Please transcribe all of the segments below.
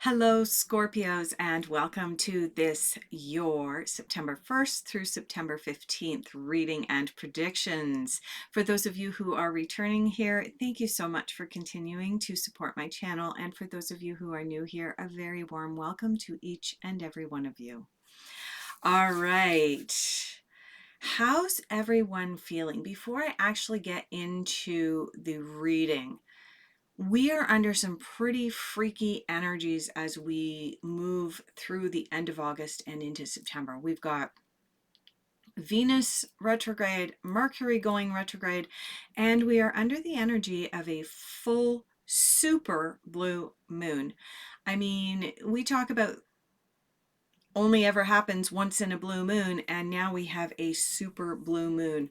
Hello, Scorpios, and welcome to this, your September 1st through September 15th reading and predictions. For those of you who are returning here, thank you so much for continuing to support my channel. And for those of you who are new here, a very warm welcome to each and every one of you. All right. How's everyone feeling? Before I actually get into the reading, we are under some pretty freaky energies as we move through the end of August and into September. We've got Venus retrograde, Mercury going retrograde, and we are under the energy of a full super blue moon. I mean, we talk about only ever happens once in a blue moon, and now we have a super blue moon.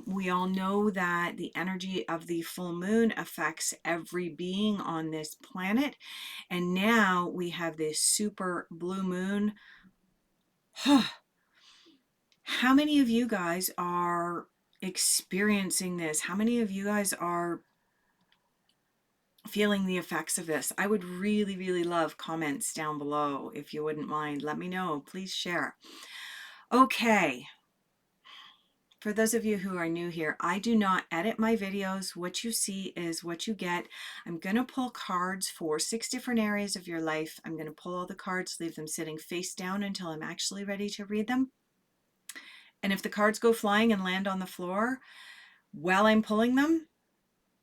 We all know that the energy of the full moon affects every being on this planet, and now we have this super blue moon. How many of you guys are experiencing this? How many of you guys are feeling the effects of this? I would really love comments down below. If you wouldn't mind, let me know. Please share. Okay, for those of you who are new here, I do not edit my videos. What you see is what you get. I'm going to pull cards for 6 different areas of your life. I'm going to pull all the cards, leave them sitting face down until I'm actually ready to read them. And if the cards go flying and land on the floor while I'm pulling them,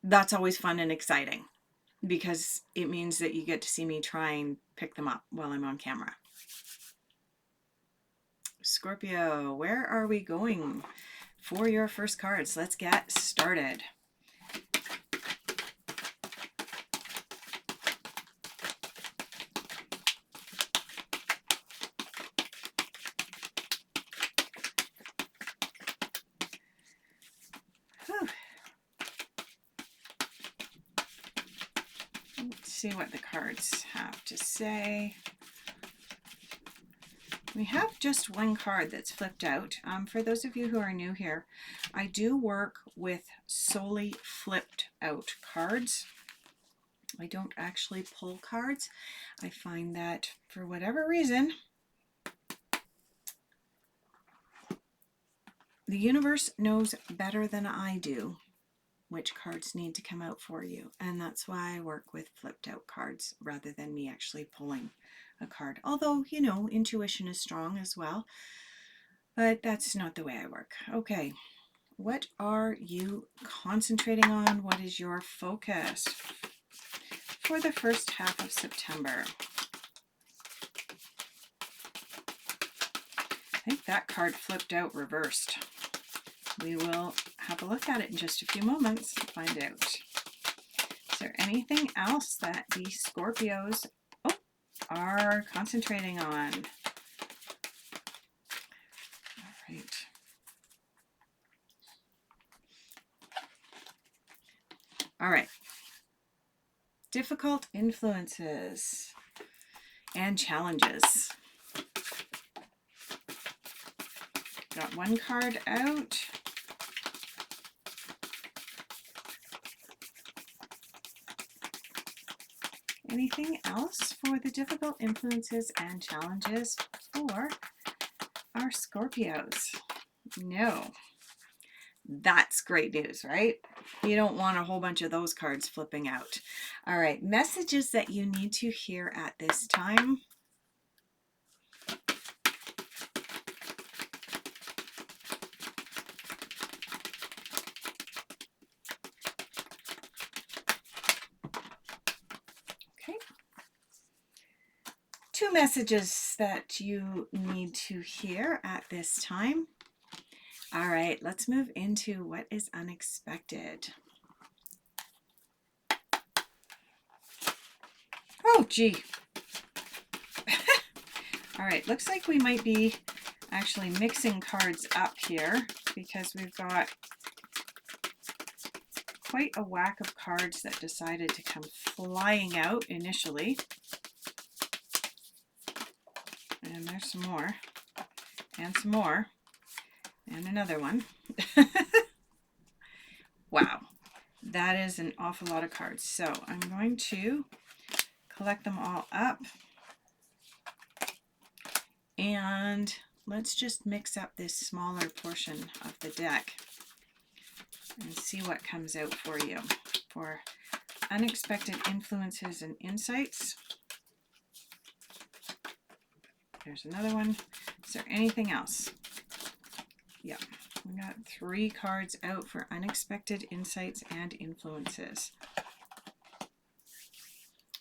that's always fun and exciting, because it means that you get to see me try and pick them up while I'm on camera. Scorpio, where are we going for your first cards? Let's get started. Whew. Let's see what the cards have to say. We have just one card that's flipped out. For those of you who are new here, I do work with solely flipped out cards. I don't actually pull cards. I find that for whatever reason, the universe knows better than I do which cards need to come out for you. And that's why I work with flipped out cards rather than me actually pulling a card. Although, you know, intuition is strong as well. But that's not the way I work. Okay, what are you concentrating on? What is your focus for the first half of September? I think that card flipped out reversed. We will have a look at it in just a few moments to find out. Is there anything else that the Scorpios are concentrating on? All right. All right. Difficult influences and challenges. Got one card out. Anything else for the difficult influences and challenges for our Scorpios? No. That's great news, right? You don't want a whole bunch of those cards flipping out. All right, messages that you need to hear at this time. Two messages that you need to hear at this time. All right, let's move into what is unexpected. Oh, gee. All right, looks like we might be actually mixing cards up here because we've got quite a whack of cards that decided to come flying out initially. And there's some more, and some more, and another one. Wow, that is an awful lot of cards. So I'm going to collect them all up. And let's just mix up this smaller portion of the deck and see what comes out for you for unexpected influences and insights. There's another one. Is there anything else? Yep. We got 3 cards out for unexpected insights and influences.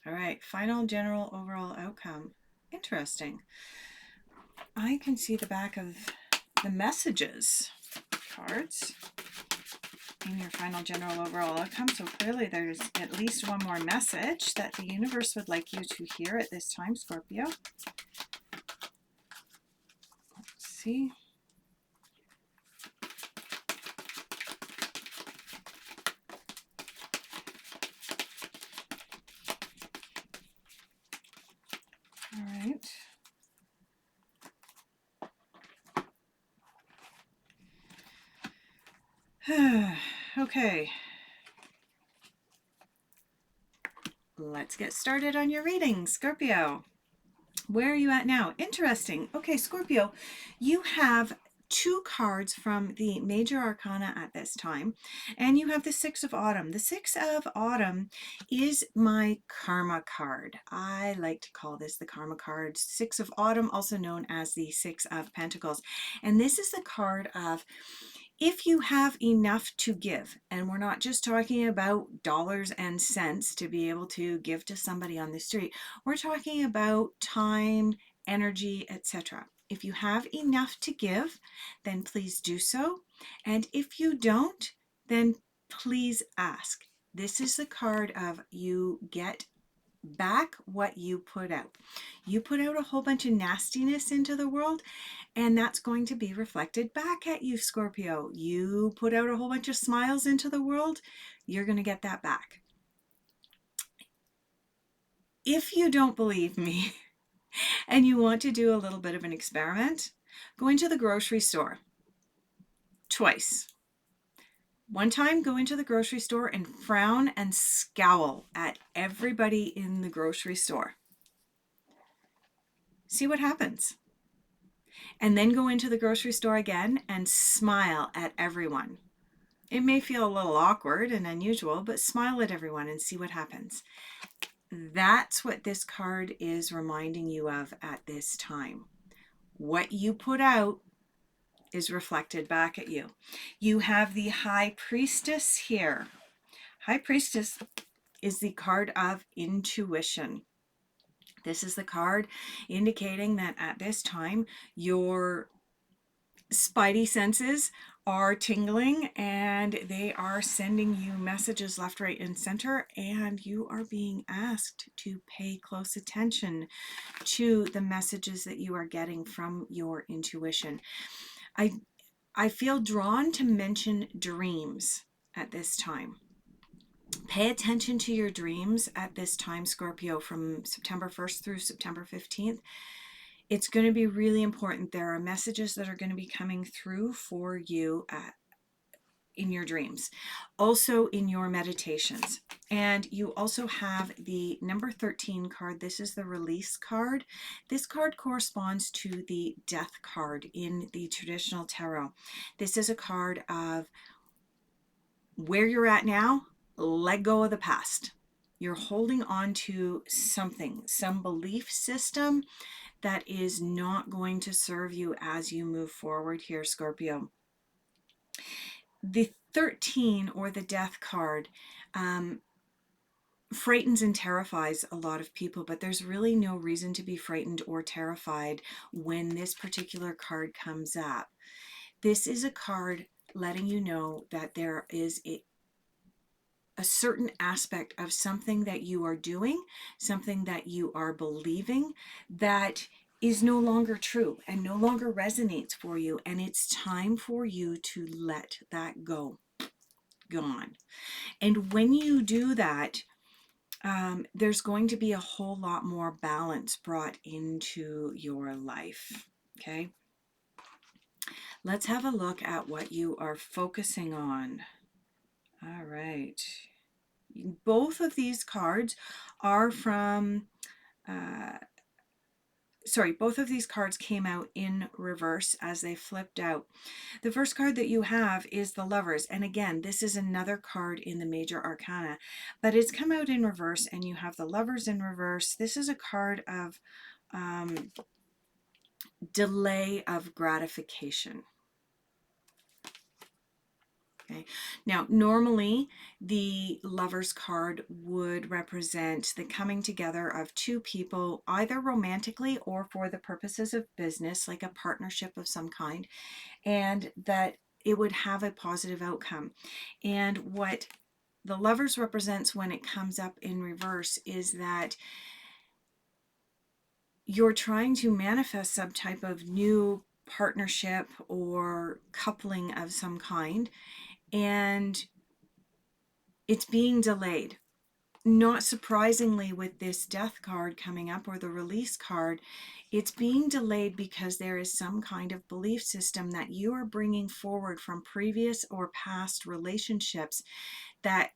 All right, final general overall outcome. Interesting. I can see the back of the messages cards in your final general overall outcome. So clearly there's at least one more message that the universe would like you to hear at this time, Scorpio. Let's see. All right. Okay. Let's get started on your reading, Scorpio. Where are you at now? Interesting. Okay, Scorpio, you have 2 cards from the major arcana at this time, and you have the 6 of Autumn. The 6 of Autumn is my karma card. I like to call this the karma card. 6 of Autumn, also known as the 6 of Pentacles. And this is the card of if you have enough to give, and we're not just talking about dollars and cents to be able to give to somebody on the street, we're talking about time, energy, etc. If you have enough to give, then please do so. And if you don't, then please ask. This is the card of you get back what you put out. You put out a whole bunch of nastiness into the world, and that's going to be reflected back at you, Scorpio. You put out a whole bunch of smiles into the world, you're going to get that back. If you don't believe me and you want to do a little bit of an experiment, go into the grocery store twice. One time, go into the grocery store and frown and scowl at everybody in the grocery store. See what happens. And then go into the grocery store again and smile at everyone. It may feel a little awkward and unusual, but smile at everyone and see what happens. That's what this card is reminding you of at this time. What you put out is reflected back at you. You have the High Priestess here. High Priestess is the card of intuition. This is the card indicating that at this time, your spidey senses are tingling and they are sending you messages left, right, and center, and you are being asked to pay close attention to the messages that you are getting from your intuition. I feel drawn to mention dreams at this time. Pay attention to your dreams at this time, Scorpio, from September 1st through September 15th. It's going to be really important. There are messages that are going to be coming through for you in your dreams, also in your meditations. And you also have the number 13 card. This is the release card. This card corresponds to the death card in the traditional tarot. This is a card of where you're at now, let go of the past. You're holding on to something, some belief system that is not going to serve you as you move forward here, Scorpio. The 13 or the death card frightens and terrifies a lot of people, but there's really no reason to be frightened or terrified when this particular card comes up. This is a card letting you know that there is a certain aspect of something that you are doing, something that you are believing that is no longer true and no longer resonates for you. And it's time for you to let that go. Gone. And when you do that, there's going to be a whole lot more balance brought into your life. Okay. Let's have a look at what you are focusing on. All right. Both of these cards are from, sorry, both of these cards came out in reverse as they flipped out. The first card that you have is the Lovers. And again, this is another card in the Major Arcana, but it's come out in reverse and you have the Lovers in reverse. This is a card of delay of gratification. Okay. Now, normally the Lovers card would represent the coming together of two people, either romantically or for the purposes of business, like a partnership of some kind, and that it would have a positive outcome. And what the Lovers represents when it comes up in reverse is that you're trying to manifest some type of new partnership or coupling of some kind, and it's being delayed. Not surprisingly, with this Death card coming up, or the Release card, it's being delayed because there is some kind of belief system that you are bringing forward from previous or past relationships, that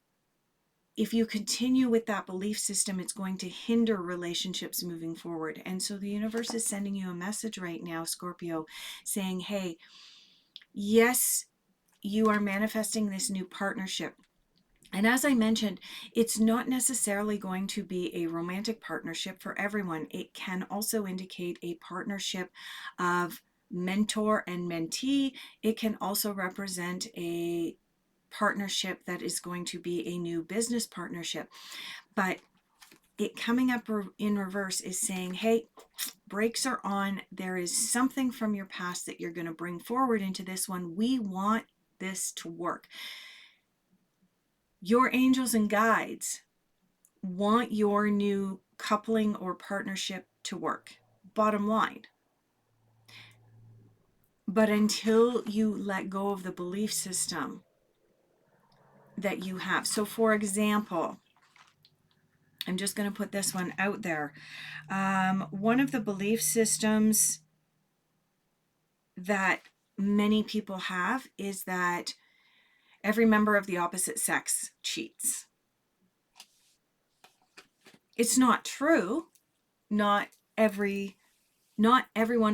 if you continue with that belief system, it's going to hinder relationships moving forward. And so the universe is sending you a message right now, Scorpio, saying, hey, yes, you are manifesting this new partnership. And as I mentioned, it's not necessarily going to be a romantic partnership for everyone. It can also indicate a partnership of mentor and mentee. It can also represent a partnership that is going to be a new business partnership. But it coming up in reverse is saying, hey, brakes are on. There is something from your past that you're going to bring forward into this one. We want this to work. Your angels and guides want your new coupling or partnership to work. Bottom line. But until you let go of the belief system that you have. So for example, I'm just going to put this one out there. One of the belief systems that many people have is that every member of the opposite sex cheats. It's not true. Not everyone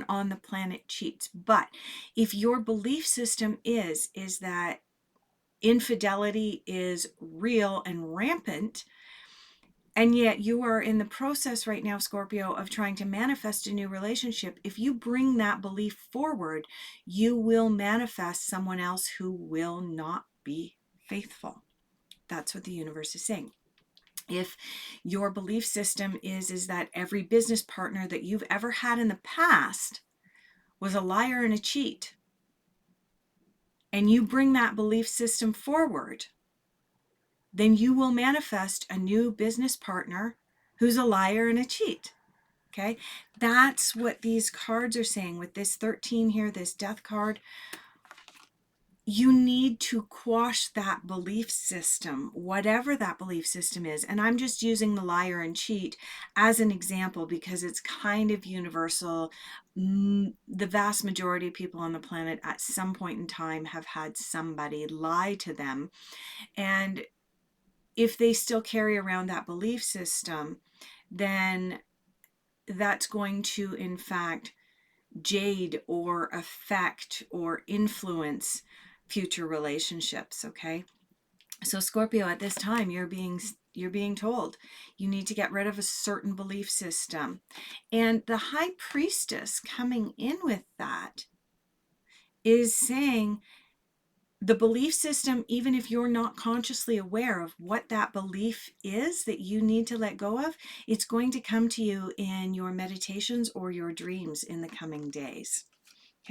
on the planet cheats. But if your belief system is that infidelity is real and rampant, and yet you are in the process right now, Scorpio, of trying to manifest a new relationship, if you bring that belief forward, you will manifest someone else who will not be faithful. That's what the universe is saying. If your belief system is that every business partner that you've ever had in the past was a liar and a cheat, and you bring that belief system forward, then you will manifest a new business partner who's a liar and a cheat. Okay, that's what these cards are saying with this 13 here, this Death card. You need to quash that belief system, whatever that belief system is. And I'm just using the liar and cheat as an example because it's kind of universal. The vast majority of people on the planet at some point in time have had somebody lie to them. And if they still carry around that belief system, then that's going to, in fact, jade or affect or influence future relationships. Okay, so Scorpio, at this time you're being told you need to get rid of a certain belief system, and the High Priestess coming in with that is saying the belief system, even if you're not consciously aware of what that belief is that you need to let go of, it's going to come to you in your meditations or your dreams in the coming days.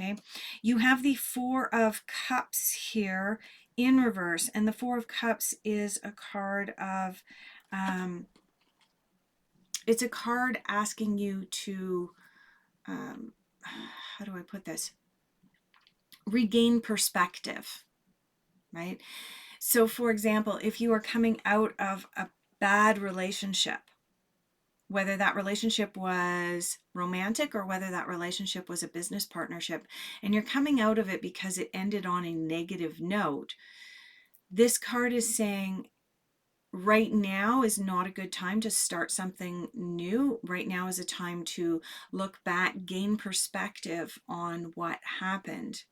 Okay, you have the Four of Cups here in reverse, and the Four of Cups is a card of, it's a card asking you to, how do I put this? Regain perspective, right? So for example, if you are coming out of a bad relationship, whether that relationship was romantic or whether that relationship was a business partnership, and you're coming out of it because it ended on a negative note, this card is saying right now is not a good time to start something new. Right now is a time to look back, gain perspective on what happened.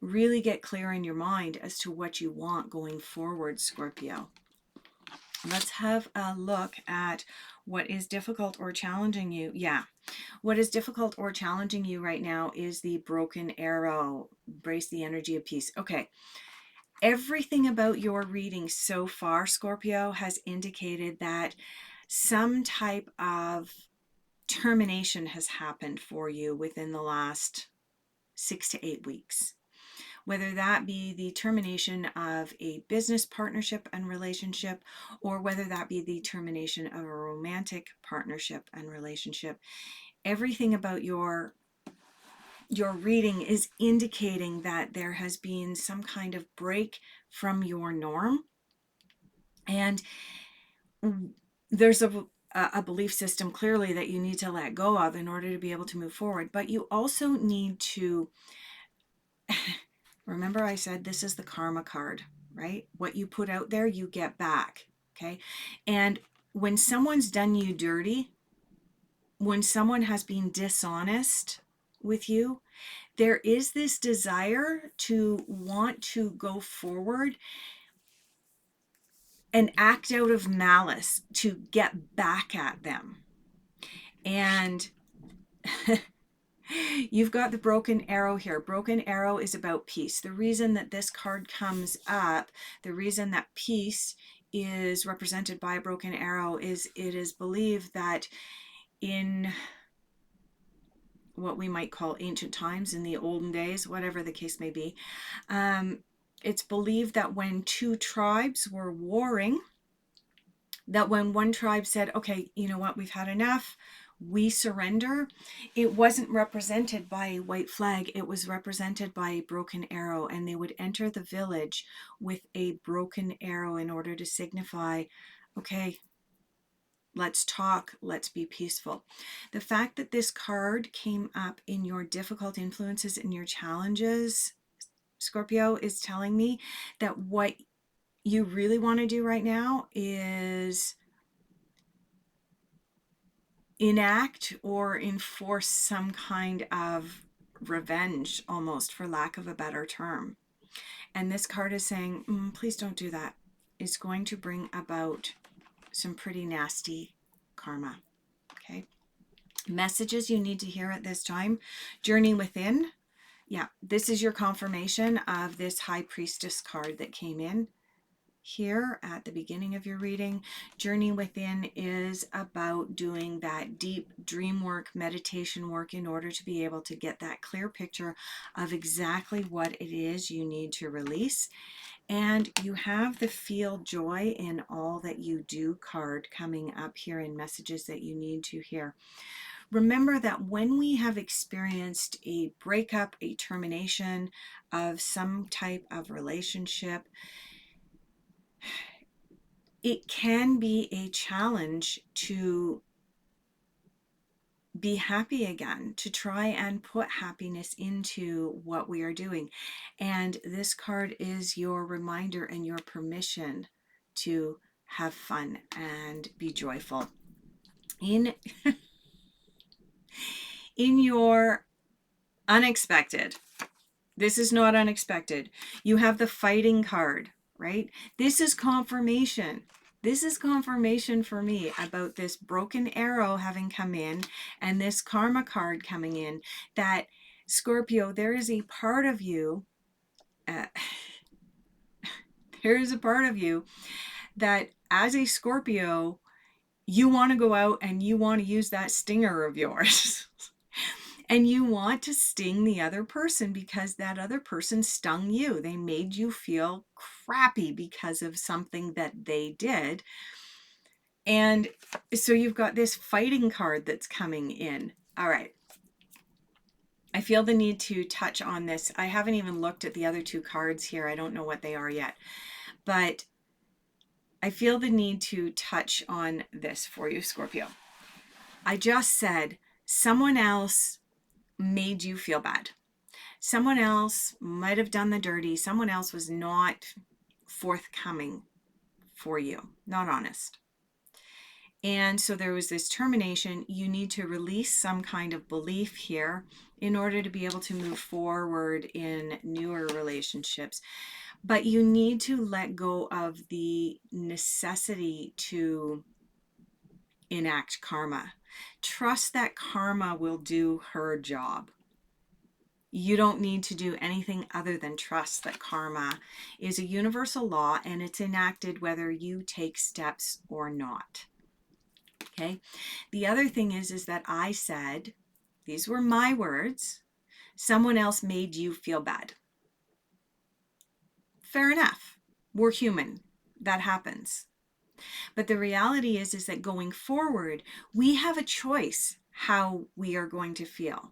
Really get clear in your mind as to what you want going forward, Scorpio. Let's have a look at what is difficult or challenging you. Yeah, what is difficult or challenging you right now is the broken arrow. Brace the energy of peace. Okay. Everything about your reading so far, Scorpio, has indicated that some type of termination has happened for you within the last 6 to 8 weeks. Whether that be the termination of a business partnership and relationship, or whether that be the termination of a romantic partnership and relationship, everything about your reading is indicating that there has been some kind of break from your norm, and there's a belief system clearly that you need to let go of in order to be able to move forward. But you also need to remember, I said this is the karma card, right? What you put out there, you get back. Okay. And when someone's done you dirty, when someone has been dishonest with you, there is this desire to want to go forward and act out of malice to get back at them. And you've got the broken arrow here. Broken arrow is about peace. The reason that this card comes up, the reason that peace is represented by a broken arrow is it is believed that in what we might call ancient times, in the olden days, whatever the case may be, it's believed that when two tribes were warring, that when one tribe said, okay, you know what, we've had enough, we surrender, it wasn't represented by a white flag, it was represented by a broken arrow, and they would enter the village with a broken arrow in order to signify, okay, let's talk, let's be peaceful. The fact that this card came up in your difficult influences and your challenges, Scorpio, is telling me that what you really want to do right now is enact or enforce some kind of revenge, almost, for lack of a better term. And this card is saying, please don't do that. It's going to bring about some pretty nasty karma. Okay. Messages you need to hear at this time. Journey within. Yeah, this is your confirmation of this High Priestess card that came in here at the beginning of your reading. Journey within is about doing that deep dream work, meditation work, in order to be able to get that clear picture of exactly what it is you need to release. And you have the feel joy in all that you do card coming up here in messages that you need to hear. Remember that when we have experienced a breakup, a termination of some type of relationship, it can be a challenge to be happy again, to try and put happiness into what we are doing. And this card is your reminder and your permission to have fun and be joyful. In your unexpected, this is not unexpected. You have the fighting card, right? This is confirmation. This is confirmation for me about this broken arrow having come in and this karma card coming in, that Scorpio, there is a part of you, there is a part of you that as a Scorpio, you want to go out and you want to use that stinger of yours. And you want to sting the other person because that other person stung you. They made you feel crappy because of something that they did. And so you've got this fighting card that's coming in. All right. I feel the need to touch on this. I haven't even looked at the other two cards here. I don't know what they are yet. But I feel the need to touch on this for you, Scorpio. I just said someone else made you feel bad. Someone else might have done the dirty. Someone else was not forthcoming for you, not honest. And so there was this termination. You need to release some kind of belief here in order to be able to move forward in newer relationships. But you need to let go of the necessity to enact karma. Trust that karma will do her job. You don't need to do anything other than trust that karma is a universal law and it's enacted whether you take steps or not. Okay. The other thing is that I said, these were my words, someone else made you feel bad. Fair enough. We're human. That happens. But the reality is that going forward, we have a choice how we are going to feel.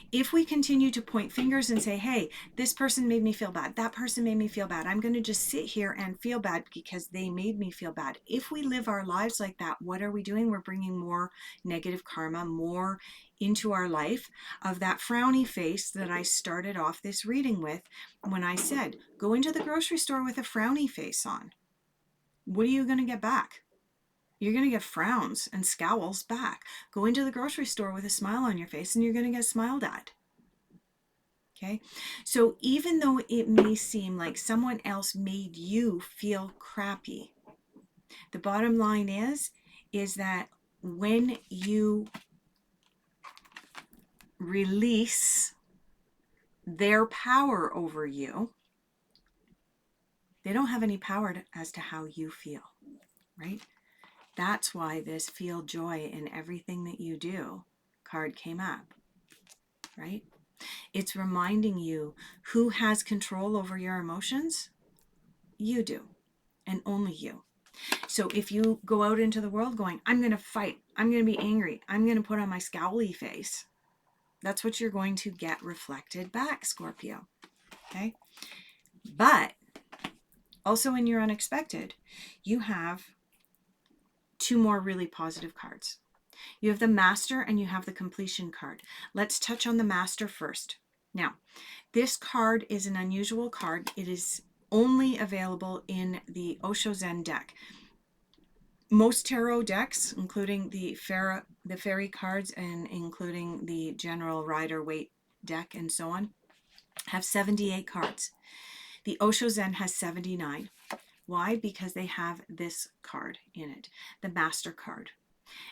If we continue to point fingers and say, hey, this person made me feel bad, that person made me feel bad, I'm going to just sit here and feel bad because they made me feel bad. If we live our lives like that, what are we doing? We're bringing more negative karma, more into our life of that frowny face that I started off this reading with when I said, go into the grocery store with a frowny face on. What are you going to get back? You're going to get frowns and scowls back. Go into the grocery store with a smile on your face and you're going to get smiled at. Okay, so even though it may seem like someone else made you feel crappy, the bottom line is that when you release their power over you, they don't have any power as to how you feel, right? That's why this feel joy in everything that you do card came up, right? It's reminding you who has control over your emotions? You do, and only you. So if you go out into the world going, I'm going to fight, I'm going to be angry, I'm going to put on my scowly face, that's what you're going to get reflected back, Scorpio. Okay? But also in your unexpected, you have two more really positive cards. You have the Master and you have the Completion card. Let's touch on the Master first. Now, this card is an unusual card. It is only available in the Osho Zen deck. Most tarot decks, including the fairy cards and including the general Rider-Waite deck and so on, have 78 cards. The Osho Zen has 79. Why? Because they have this card in it, the Master card.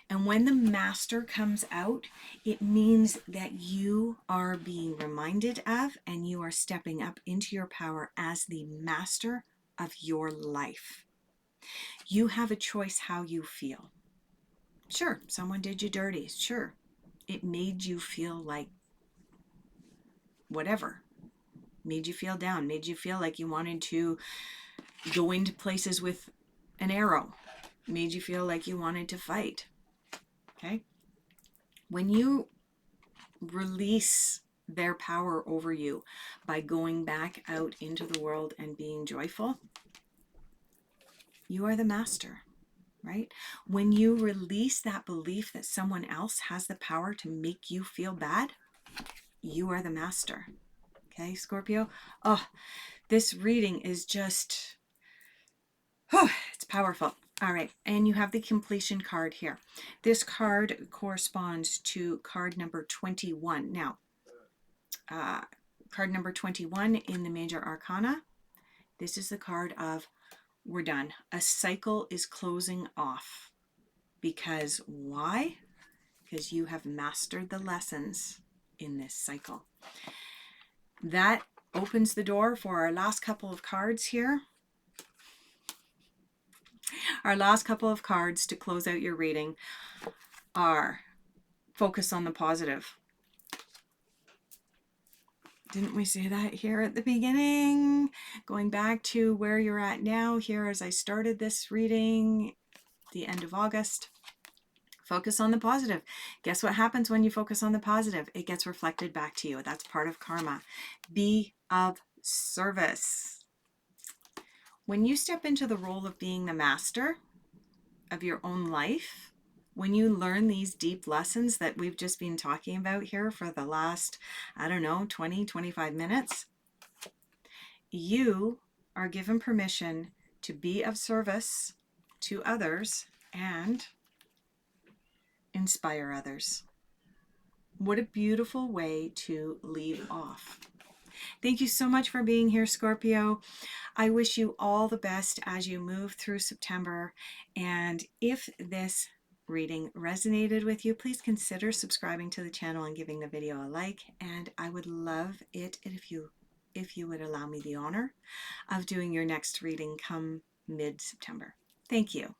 And when the Master comes out, it means that you are being reminded of and you are stepping up into your power as the master of your life. You have a choice how you feel. Sure, someone did you dirty. Sure, it made you feel like whatever. Made you feel down. Made you feel like you wanted to go into places with an arrow. Made you feel like you wanted to fight. Okay? When you release their power over you by going back out into the world and being joyful, you are the master, right? When you release that belief that someone else has the power to make you feel bad, you are the master. Okay, Scorpio? Oh, this reading is just, it's powerful. All right, and you have the Completion card here. This card corresponds to card number 21. Now, card number 21 in the Major Arcana, this is the card of we're done. A cycle is closing off. Because why? Because you have mastered the lessons in this cycle. That opens the door for our last couple of cards here. Our last couple of cards to close out your reading are focus on the positive. Didn't we say that here at the beginning? Going back to where you're at now here as I started this reading, the end of August. Focus on the positive. Guess what happens when you focus on the positive? It gets reflected back to you. That's part of karma. Be of service. When you step into the role of being the master of your own life, when you learn these deep lessons that we've just been talking about here for the last, 20, 25 minutes, you are given permission to be of service to others and inspire others. What a beautiful way to leave off. Thank you so much for being here, Scorpio. I wish you all the best as you move through September. And if this reading resonated with you, please consider subscribing to the channel and giving the video a like. And I would love it if you would allow me the honor of doing your next reading come mid-September. Thank you.